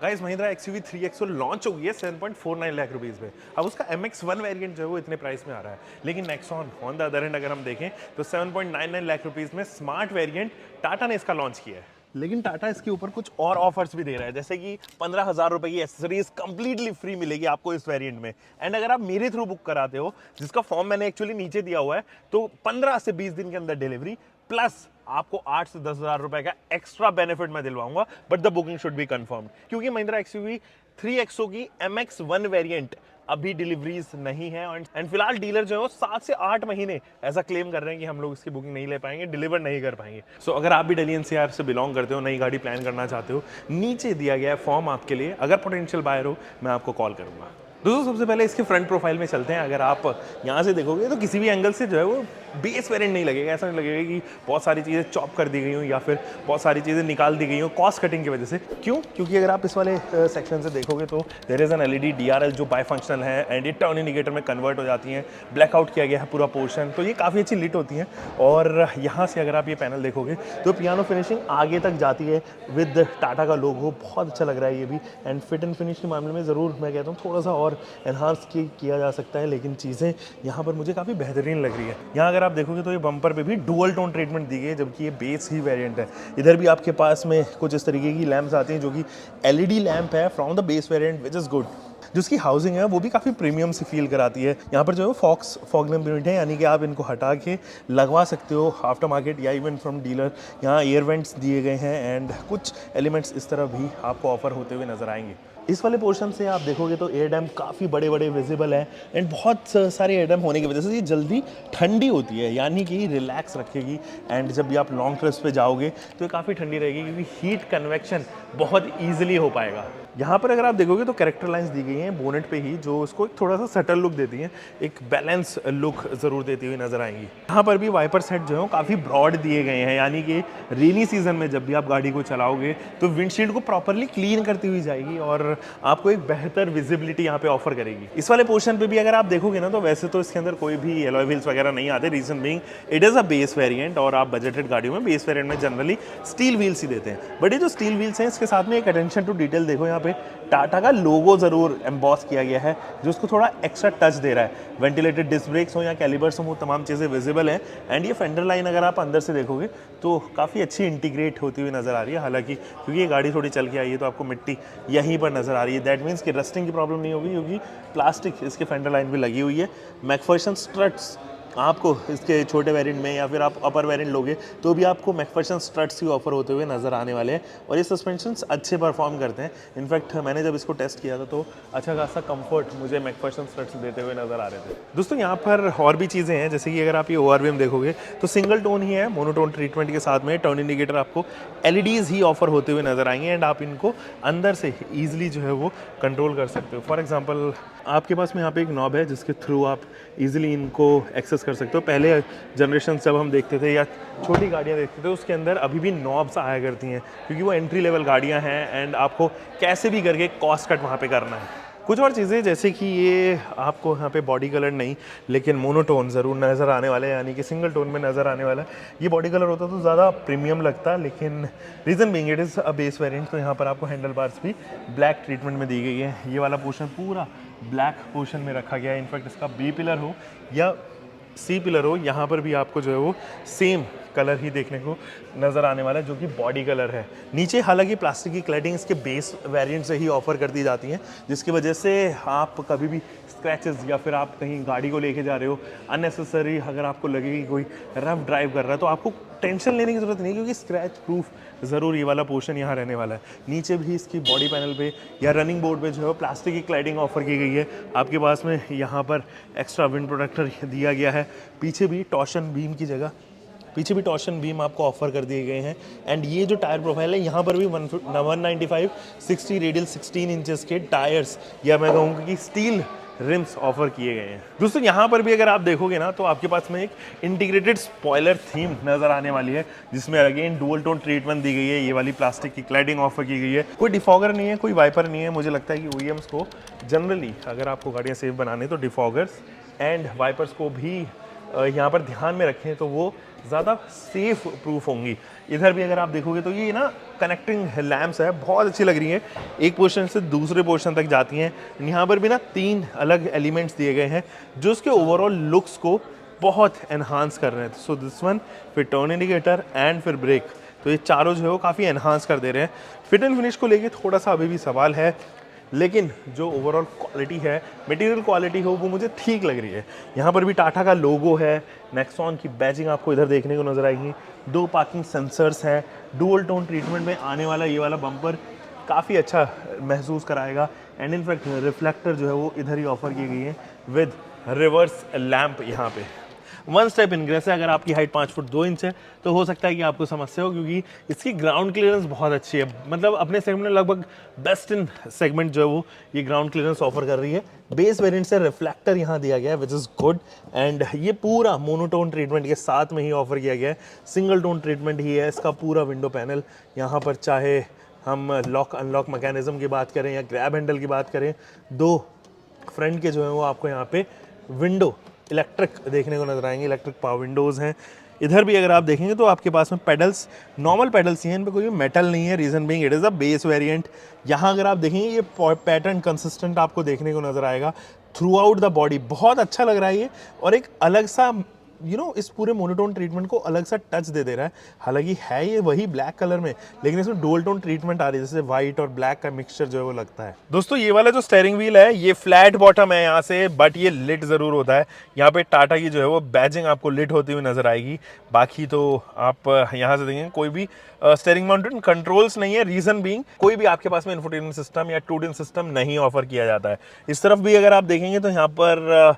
Guys Mahindra XUV 3XO launch हो गई है 7.49 लाख रुपीस में। अब उसका MX-1 वेरिएंट जो है वो इतने प्राइस में आ रहा है, लेकिन Nexon on the other hand अगर हम देखें तो 7.99 लाख रुपीस में स्मार्ट वेरिएंट टाटा ने इसका लॉन्च किया है। लेकिन टाटा इसके ऊपर कुछ और ऑफर्स भी दे रहा है, जैसे कि 15,000 रुपए की एसेसरीज कंप्लीटली फ्री मिलेगी आपको इस वेरिएंट में। एंड अगर आप मेरे थ्रू बुक कराते हो, जिसका फॉर्म मैंने एक्चुअली नीचे दिया हुआ है, तो 15 से 20 दिन के अंदर डिलीवरी प्लस आपको 8 से 10,000 रुपए का एक्स्ट्रा बेनिफिट मैं दिलवाऊंगा, but the booking should be confirmed, क्योंकि महिंद्रा XUV 3XO की MX-1 वेरिएंट अभी डिलीवरीज नहीं है। एंड फिलहाल डीलर जो है वो 7 से 8 महीने ऐसा क्लेम कर रहे हैं कि हम लोग इसकी बुकिंग नहीं ले पाएंगे, डिलीवर नहीं कर पाएंगे। सो अगर आप भी दिल्ली NCR से बिलोंग करते हो, नई गाड़ी प्लान करना चाहते हो, नीचे दिया गया है फॉर्म आपके लिए। अगर पोटेंशियल बायर हो, मैं आपको कॉल करूंगा। दोस्तों सबसे पहले इसके फ्रंट प्रोफाइल में चलते हैं। अगर आप यहाँ से देखोगे तो किसी भी एंगल से जो है वो बेस वेरिएंट नहीं लगेगा। ऐसा नहीं लगेगा कि बहुत सारी चीज़ें चॉप कर दी गई हों या फिर बहुत सारी चीज़ें निकाल दी गई हों कॉस्ट कटिंग की वजह से। क्यों? क्योंकि अगर आप इस वाले सेक्शन से देखोगे तो there is an LED DRL जो बाई फंक्शनल है एंड ये टर्न इंडिकेटर में कन्वर्ट हो जाती हैं। ब्लैकआउट किया गया है पूरा पोर्शन, तो ये काफ़ी अच्छी लिट होती हैं। और यहाँ से अगर आप ये पैनल देखोगे तो पियानो फिनिशिंग आगे तक जाती है विद टाटा का लोगो। बहुत अच्छा लग रहा है ये भी। एंड फिट एंड फिनिश के मामले में ज़रूर मैं कहता हूँ थोड़ा सा और एनहांस किया जा सकता है, लेकिन चीज़ें यहाँ पर मुझे काफ़ी बेहतरीन लग रही है। यहाँ अगर आप देखोगे तो ये बम्पर पे भी डुअल टोन ट्रीटमेंट दी गई है, जबकि ये बेस ही वेरिएंट है। इधर भी आपके पास में कुछ इस तरीके की लैंप्स आती हैं जो कि LED लैंप है from the base variant, which is good. जिसकी हाउसिंग है वो भी काफ़ी प्रीमियम सी फील कराती है। यहाँ पर जो है फॉग लैंप यूनिट है, यानी कि आप इनको हटा के लगवा सकते हो आफ्टर मार्केट या इवन फ्रॉम डीलर। यहाँ एयर वेंट्स दिए गए हैं एंड कुछ एलिमेंट्स इस तरह भी आपको ऑफर होते हुए नजर आएंगे। इस वाले पोर्शन से आप देखोगे तो एयर डैम काफ़ी बड़े बड़े विजिबल है एंड बहुत सारे एयर डैम होने की वजह से ये जल्दी ठंडी होती है, यानी कि रिलैक्स रखेगी। एंड जब भी आप लॉन्ग ट्रिप्स पे जाओगे तो ये काफ़ी ठंडी रहेगी, क्योंकि हीट कन्वेक्शन बहुत ईजिली हो पाएगा। यहाँ पर अगर आप देखोगे तो कैरेक्टर लाइंस दी गई हैं बोनेट पे ही, जो उसको एक थोड़ा सा सटल लुक देती हैं, एक बैलेंस लुक ज़रूर देती हुई नजर आएंगी। यहाँ पर भी वाइपर सेट जो है काफ़ी ब्रॉड दिए गए हैं, यानी कि रेनी सीजन में जब भी आप गाड़ी को चलाओगे तो विंडशील्ड को प्रॉपरली क्लीन करती हुई जाएगी और आपको एक बेहतर विजिबिलिटी यहाँ पे ऑफर करेगी। इस वाले पोर्शन पे भी अगर आप देखोगे ना तो वैसे तो इसके अंदर कोई भी एलॉय व्हील्स वगैरह नहीं आते, reason being it is a base variant और आप बजटेड गाड़ियों में बेस वेरिएंट में जनरली स्टील व्हील्स ही देते हैं। बट ये जो स्टील व्हील्स हैं इसके साथ में एक अटेंशन टू डिटेल देखो, यहाँ पे टाटा का लोगो ज़रूर एम्बॉस किया गया है जो उसको थोड़ा एक्स्ट्रा टच दे रहा है। वेंटिलेटेड डिस्क ब्रेक्स हो या कैलिपर्स हो, वो तमाम चीज़ें विजिबल हैं। एंड ये फेंडर लाइन अगर आप अंदर से देखोगे तो काफ़ी अच्छी इंटीग्रेट होती हुई नज़र आ रही है। हालांकि क्योंकि ये गाड़ी थोड़ी चल के आई है तो आपको मिट्टी यहीं पर नज़र आ रही है। दैट मीन्स कि रस्टिंग की प्रॉब्लम नहीं होगी, क्योंकि प्लास्टिक इसके फेंडर लाइन भी लगी हुई है। मैकफर्सन स्ट्रट्स आपको इसके छोटे वेरिएंट में या फिर आप अपर वेरिएंट लोगे तो भी आपको मैकफर्सन स्ट्रट्स ही ऑफर होते हुए नज़र आने वाले हैं और ये सस्पेंशंस अच्छे परफॉर्म करते हैं। इनफैक्ट मैंने जब इसको टेस्ट किया था तो अच्छा खासा कंफर्ट मुझे मैकफर्सन स्ट्रट्स देते हुए नज़र आ रहे थे। दोस्तों यहाँ पर और भी चीज़ें हैं, जैसे कि अगर आप ये ORVM देखोगे तो सिंगल टोन ही है, मोनोटोन ट्रीटमेंट के साथ में टर्न इंडिकेटर आपको LEDs ही ऑफर होते हुए नजर आएंगे एंड आप इनको अंदर से ईजिली जो है वो कंट्रोल कर सकते हो। फॉर एग्जाम्पल आपके पास में यहाँ पे एक नॉब है जिसके थ्रू आप इजीली इनको एक्सेस कर सकते हो। पहले जनरेशन जब हम देखते थे या छोटी गाड़ियाँ देखते थे उसके अंदर अभी भी नॉब्स आया करती हैं, क्योंकि वो एंट्री लेवल गाड़ियाँ हैं एंड आपको कैसे भी करके कॉस्ट कट वहाँ पे करना है। कुछ और चीज़ें जैसे कि ये आपको यहाँ पे बॉडी कलर नहीं लेकिन मोनोटोन ज़रूर नज़र आने वाले हैं, यानी कि सिंगल टोन में नज़र आने वाला है। ये बॉडी कलर होता तो ज़्यादा प्रीमियम लगता, लेकिन reason being it is a base variant, तो यहाँ पर आपको हैंडल बार्स भी ब्लैक ट्रीटमेंट में दी गई है। ये वाला पोर्शन पूरा ब्लैक पोर्शन में रखा गया है। इनफैक्ट इसका B पिलर हो या C पिलर हो, यहाँ पर भी आपको जो है वो सेम कलर ही देखने को नज़र आने वाला है, जो कि बॉडी कलर है। नीचे हालांकि प्लास्टिक की क्लैडिंग इसके बेस वेरिएंट से ही ऑफर कर दी जाती हैं, जिसकी वजह से आप कभी भी स्क्रैचेस या फिर आप कहीं गाड़ी को लेके जा रहे हो अननेसेसरी अगर आपको लगे कि कोई रफ ड्राइव कर रहा है तो आपको टेंशन लेने की ज़रूरत नहीं, क्योंकि स्क्रैच प्रूफ ज़रूर ये वाला पोर्शन यहाँ रहने वाला है। नीचे भी इसकी बॉडी पैनल पे या रनिंग बोर्ड पे जो है प्लास्टिक की क्लैडिंग ऑफर की गई है। आपके पास में यहाँ पर एक्स्ट्रा विंड प्रोटेक्टर दिया गया है। पीछे भी टॉर्शन बीम आपको ऑफर कर दिए गए हैं। एंड ये जो टायर प्रोफाइल है यहाँ पर भी 195/60 रेडियल 16 इंचेस के टायर्स या मैं कहूँगा कि स्टील रिम्स ऑफर किए गए हैं। दोस्तों यहाँ पर भी अगर आप देखोगे ना तो आपके पास में एक इंटीग्रेटेड स्पॉइलर थीम नज़र आने वाली है, जिसमें अगेन डुअल टोन ट्रीटमेंट दी गई है। ये वाली प्लास्टिक की क्लैडिंग ऑफर की गई है। कोई डिफॉगर नहीं है, कोई वाइपर नहीं है। मुझे लगता है कि OEMs को जनरली अगर आपको गाड़ियाँ सेफ बनाने तो डिफॉगर्स एंड वाइपर्स को भी यहाँ पर ध्यान में रखें तो वो ज़्यादा सेफ प्रूफ होंगी। इधर भी अगर आप देखोगे तो ये ना कनेक्टिंग लैम्प्स है, बहुत अच्छी लग रही है, एक पोर्शन से दूसरे पोर्शन तक जाती हैं। यहाँ पर भी ना 3 अलग एलिमेंट्स दिए गए हैं जो उसके ओवरऑल लुक्स को बहुत एनहांस कर रहे हैं। सो दिस वन, फिर टर्न इंडिकेटर एंड फिर ब्रेक, तो ये चारों जो है वो काफ़ी एनहांस कर दे रहे हैं। फिट एंड फिनिश को लेके थोड़ा सा अभी भी सवाल है, लेकिन जो ओवरऑल क्वालिटी है, मटेरियल क्वालिटी हो, वो मुझे ठीक लग रही है। यहाँ पर भी टाटा का लोगो है, नेक्सॉन की बैजिंग आपको इधर देखने को नजर आएगी, 2 पार्किंग सेंसर्स हैं, डुअल टोन ट्रीटमेंट में आने वाला ये वाला बम्पर काफ़ी अच्छा महसूस कराएगा। एंड इनफैक्ट रिफ्लेक्टर जो है वो इधर ही ऑफर की गई है विद रिवर्स लैम्प। यहाँ पे 1 स्टेप इनग्रेस है। अगर आपकी हाइट 5 फुट 2 इंच है तो हो सकता है कि आपको समस्या हो, क्योंकि इसकी ग्राउंड क्लियरेंस बहुत अच्छी है। मतलब अपने सेगमेंट में लगभग बेस्ट इन सेगमेंट जो है वो ये ग्राउंड क्लियरेंस ऑफर कर रही है। बेस वेरिएंट से रिफ्लेक्टर यहाँ दिया गया है विच इज़ गुड, एंड ये पूरा मोनोटोन ट्रीटमेंट के साथ में ही ऑफर किया गया है। सिंगल टोन ट्रीटमेंट ही है इसका पूरा विंडो पैनल। यहाँ पर चाहे हम लॉक अनलॉक मैकेनिज्म की बात करें या ग्रैब हैंडल की बात करें, 2 फ्रंट के जो है वो आपको यहाँ पे विंडो इलेक्ट्रिक देखने को नजर आएंगे, इलेक्ट्रिक पावर विंडोज़ हैं। इधर भी अगर आप देखेंगे तो आपके पास में पेडल्स नॉर्मल पेडल्स ही हैं, इन पे कोई मेटल नहीं है, reason being it is a base variant. यहाँ अगर आप देखेंगे ये पैटर्न कंसिस्टेंट आपको देखने को नजर आएगा थ्रू आउट द बॉडी, बहुत अच्छा लग रहा है ये, और एक अलग सा इस पूरे मोनोटोन ट्रीटमेंट को अलग सा टच दे रहा है। हालांकि है ये वही ब्लैक कलर में, लेकिन इसमें डुअल टोन ट्रीटमेंट आ रही है, जैसे व्हाइट और ब्लैक का मिक्सचर जो है वो लगता है। दोस्तों ये वाला जो स्टीयरिंग व्हील है ये फ्लैट बॉटम है यहाँ से, बट ये लिट जरूर होता है। यहाँ पे टाटा की जो है वो बैजिंग आपको लिट होती हुई नजर आएगी। बाकी तो आप यहाँ से देखेंगे कोई भी स्टीयरिंग माउंटेड कंट्रोल्स नहीं है, रीजन बीइंग कोई भी आपके पास में इंफोटेनमेंट सिस्टम या 2 DIN सिस्टम नहीं ऑफर किया जाता है। इस तरफ भी अगर आप देखेंगे तो यहाँ पर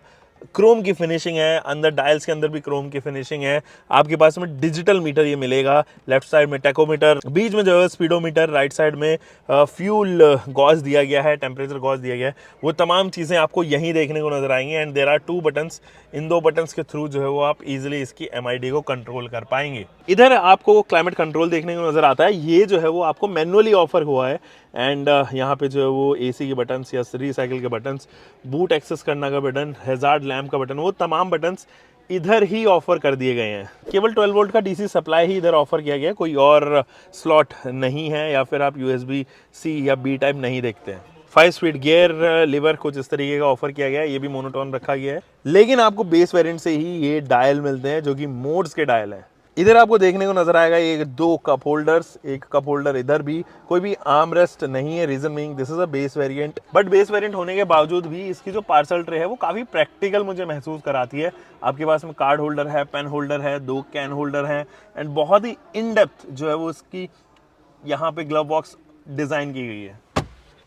क्रोम की फिनिशिंग है, अंदर डायल्स के अंदर भी क्रोम की फिनिशिंग है। आपके पास में डिजिटल मीटर ये मिलेगा, लेफ्ट साइड में टेकोमीटर, बीच में जो है स्पीडोमीटर, राइट साइड में फ्यूल गॉज दिया गया है, टेम्परेचर गॉज दिया गया है। वो तमाम चीज़ें आपको यहीं देखने को नजर आएंगी। एंड देयर आर 2 बटन्स, इन 2 बटन्स के थ्रू जो है वो आप इजीली इसकी MID को कंट्रोल कर पाएंगे। इधर आपको क्लाइमेट कंट्रोल देखने को नजर आता है, ये जो है वो आपको मैनुअली ऑफर हुआ है। एंड यहाँ पे जो है वो AC के बटन्स या रिसाइकिल के बटन्स, बूट एक्सेस करना का बटन, हैजार्ड लैम्प का बटन, वो तमाम बटन्स इधर ही ऑफर कर दिए गए हैं। केवल 12 वोल्ट का DC सप्लाई ही इधर ऑफर किया गया है, कोई और स्लॉट नहीं है, या फिर आप USB-C या B टाइप नहीं देखते हैं। 5 स्पीड गियर लीवर कुछ इस तरीके का ऑफर किया गया है, ये भी मोनोटोन रखा गया है, लेकिन आपको बेस वेरिएंट से ही ये डायल मिलते हैं जो कि मोड्स के डायल हैं। इधर आपको देखने को नजर आएगा ये 2 कप होल्डर्स, एक कप होल्डर इधर भी, कोई भी आर्म रेस्ट नहीं है, reason being this is a base variant. But base variant होने के बावजूद भी इसकी जो पार्सल ट्रे है वो काफी प्रैक्टिकल मुझे महसूस कराती है। आपके पास में कार्ड होल्डर है, पेन होल्डर है, 2 कैन होल्डर है, एंड बहुत ही इन डेप्थ जो है वो इसकी यहाँ पे ग्लव बॉक्स डिजाइन की गई है।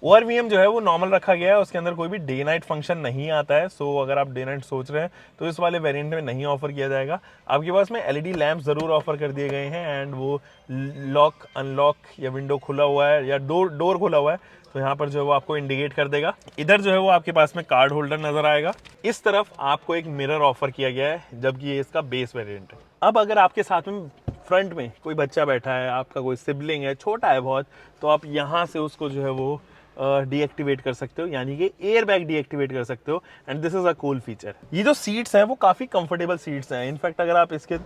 ORVM जो है वो नॉर्मल रखा गया है, उसके अंदर कोई भी डे नाइट फंक्शन नहीं आता है। सो अगर आप डे नाइट सोच रहे हैं तो इस वाले वेरिएंट में नहीं ऑफर किया जाएगा। आपके पास में LED लैंप जरूर ऑफर कर दिए गए हैं, एंड वो लॉक अनलॉक या विंडो खुला हुआ है या डोर खुला हुआ है तो यहाँ पर जो है वो आपको इंडिकेट कर देगा। इधर जो है वो आपके पास में कार्ड होल्डर नजर आएगा। इस तरफ आपको एक मिरर ऑफर किया गया है, जबकि ये इसका बेस वेरिएंट है। अब अगर आपके साथ में फ्रंट में कोई बच्चा बैठा है, आपका कोई सिबलिंग है, छोटा है बहुत, तो आप यहाँ से उसको जो है वो डीएक्टिवेट कर सकते हो, यानी कि एयर बैग डीएक्टिवेट कर सकते हो। And this is a cool feature. ये जो सीट्स हैं वो काफ़ी कंफर्टेबल सीट्स हैं। इनफैक्ट अगर आप इसके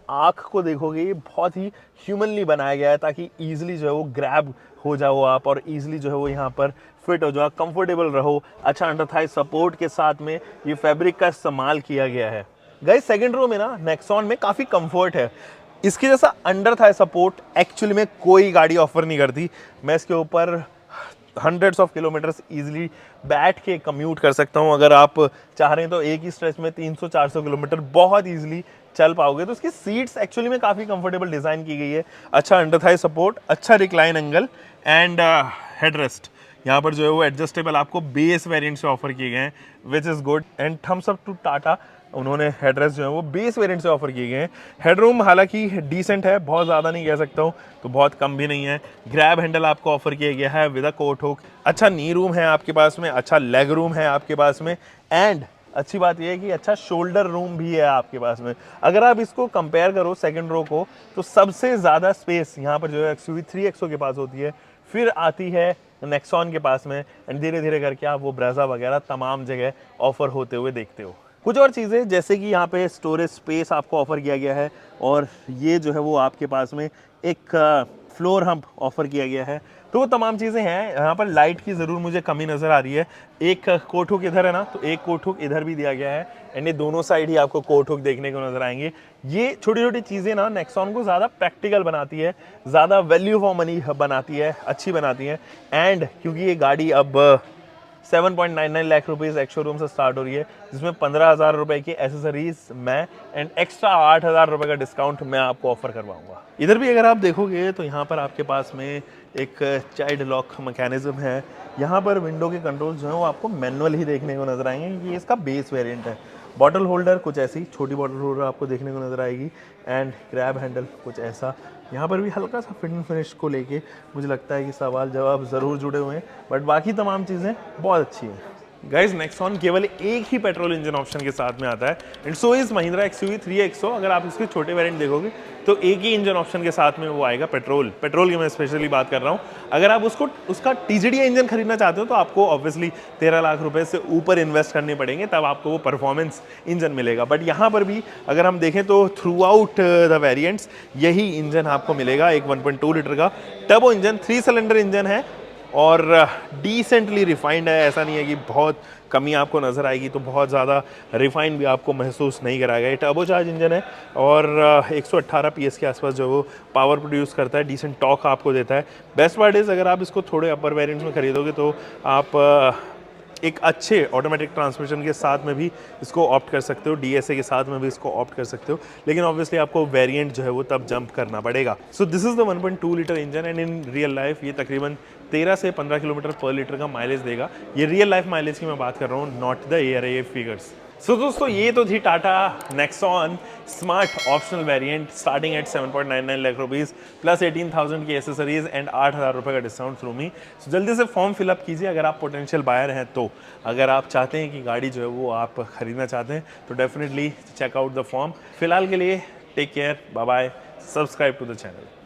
आँख को देखोगे, ये बहुत ही ह्यूमनली बनाया गया है ताकि ईजिली जो है वो ग्रैब हो जाओ आप, और ईजिली जो है वो यहाँ पर फिट हो जाओ, कंफर्टेबल रहो। अच्छा अंडर थाई सपोर्ट के साथ में ये फैब्रिक का इस्तेमाल किया गया है। गाइस सेकंड रो में ना नेक्सॉन में काफ़ी कंफर्ट है। इसके जैसा अंडर थाई सपोर्ट एक्चुअली में कोई गाड़ी ऑफर नहीं करती। मैं इसके ऊपर हंड्रेड्स ऑफ किलोमीटर्स इजीली बैठ के कम्यूट कर सकता हूँ। अगर आप चाह रहे हैं तो एक ही स्ट्रेच में 300-400 किलोमीटर बहुत इजीली चल पाओगे। तो इसकी सीट्स एक्चुअली में काफ़ी कंफर्टेबल डिज़ाइन की गई है। अच्छा अंडर थाई सपोर्ट, अच्छा रिक्लाइन एंगल, एंड हेडरेस्ट यहाँ पर जो है वो एडजस्टेबल आपको बेस वेरिएंट से ऑफर किए गए हैं, which is good. And thumbs up to Tata, उन्होंने हेडरेस्ट जो है वो बेस वेरिएंट से ऑफर किए गए हैं। हेडरूम हालांकि डिसेंट है, बहुत ज़्यादा नहीं कह सकता हूँ, तो बहुत कम भी नहीं है। ग्रैब हैंडल आपको ऑफर किया गया है विद अ कोट हुक। अच्छा नी रूम है आपके पास में, अच्छा लेग रूम है आपके पास में, एंड अच्छी बात यह है कि अच्छा शोल्डर रूम भी है आपके पास में। अगर आप इसको कंपेयर करो सेकंड रो को, तो सबसे ज़्यादा स्पेस यहाँ पर जो है XUV 3XO के पास होती है, फिर आती है नेक्सॉन के पास में, एंड धीरे धीरे करके आप वो ब्रेजा वगैरह तमाम जगह ऑफर होते हुए देखते हो। कुछ और चीज़ें जैसे कि यहाँ पे स्टोरेज स्पेस आपको ऑफ़र किया गया है, और ये जो है वो आपके पास में एक फ्लोर हम्प ऑफ़र किया गया है। तो वो तमाम चीज़ें हैं। यहाँ पर लाइट की ज़रूर मुझे कमी नज़र आ रही है। एक कोट हुक इधर है ना, तो एक कोट हुक इधर भी दिया गया है, एंड ये दोनों साइड ही आपको कोट हुक देखने को नज़र आएंगे। ये छोटी छोटी चीज़ें ना नेक्सॉन को ज़्यादा प्रैक्टिकल बनाती है, ज़्यादा वैल्यू फॉर मनी बनाती है, अच्छी बनाती है। एंड क्योंकि ये गाड़ी अब 7.99 लाख रुपीज़ एक्स शोरूम से स्टार्ट हो रही है, जिसमें 15,000 रुपए की एसेसरीज मैं एंड एक्स्ट्रा 8,000 रुपए का डिस्काउंट मैं आपको ऑफर करवाऊंगा। इधर भी अगर आप देखोगे तो यहाँ पर आपके पास में एक चाइल्ड लॉक मैकेनिज्म है। यहाँ पर विंडो के कंट्रोल जो है वो आपको मैनुअल ही देखने को नजर आएंगे, क्योंकि ये इसका बेस वेरिएंट है। बॉटल होल्डर कुछ ऐसी छोटी बॉटल होल्डर आपको देखने को नजर आएगी, एंड ग्रैब हैंडल कुछ ऐसा। यहाँ पर भी हल्का सा फिट एंड फिनिश को लेके मुझे लगता है कि सवाल जवाब ज़रूर जुड़े हुए हैं, बट बाकी तमाम चीज़ें बहुत अच्छी हैं। गाइज नेक्सॉन केवल एक ही पेट्रोल इंजन ऑप्शन के साथ में आता है, and so is Mahindra XUV 3XO। अगर आप इसके छोटे वेरिएंट देखोगे तो एक ही इंजन ऑप्शन के साथ में वो आएगा, पेट्रोल की मैं स्पेशली बात कर रहा हूँ। अगर आप उसका TGDI इंजन खरीदना चाहते हो तो आपको ऑब्वियसली 13 लाख रुपए से ऊपर इन्वेस्ट करने पड़ेंगे, तब आपको वो परफॉर्मेंस इंजन मिलेगा। बट यहाँ पर भी अगर हम देखें तो थ्रू आउट द वेरियंट्स यही इंजन आपको मिलेगा। एक 1.2 लीटर का टर्बो इंजन, 3 सिलेंडर इंजन है, और डिसेंटली रिफाइंड है। ऐसा नहीं है कि बहुत कमी आपको नज़र आएगी, तो बहुत ज़्यादा रिफाइंड भी आपको महसूस नहीं कराएगा। ये टर्बो चार्ज इंजन है, और 118 PS के आसपास जो वो पावर प्रोड्यूस करता है, डिसेंट टॉर्क आपको देता है। बेस्ट पार्ट इज़ अगर आप इसको थोड़े अपर वेरिएंट्स में खरीदोगे तो आप एक अच्छे ऑटोमेटिक ट्रांसमिशन के साथ में भी इसको ऑप्ट कर सकते हो, DSA के साथ में भी इसको ऑप्ट कर सकते हो, लेकिन ऑब्वियसली आपको वेरिएंट जो है वो तब जंप करना पड़ेगा। So this is the 1.2 litre engine, and in real life ये तकरीबन 13 से 15 किलोमीटर पर लीटर का माइलेज देगा। ये रियल लाइफ माइलेज की मैं बात कर रहा हूँ, नॉट द ARAA फिगर्स। सो दोस्तों ये तो थी Tata Nexon smart optional variant starting at 7.99 lakh rupees plus 18,000 की एसेसरीज एंड 8,000 रुपये का डिस्काउंट थ्रू मी। सो जल्दी से फॉर्म फिलअप कीजिए अगर आप पोटेंशियल बायर हैं तो। अगर आप चाहते हैं कि गाड़ी जो है वो आप खरीदना चाहते हैं तो definitely check out the form. फिलहाल के लिए take care, bye bye, subscribe to the channel.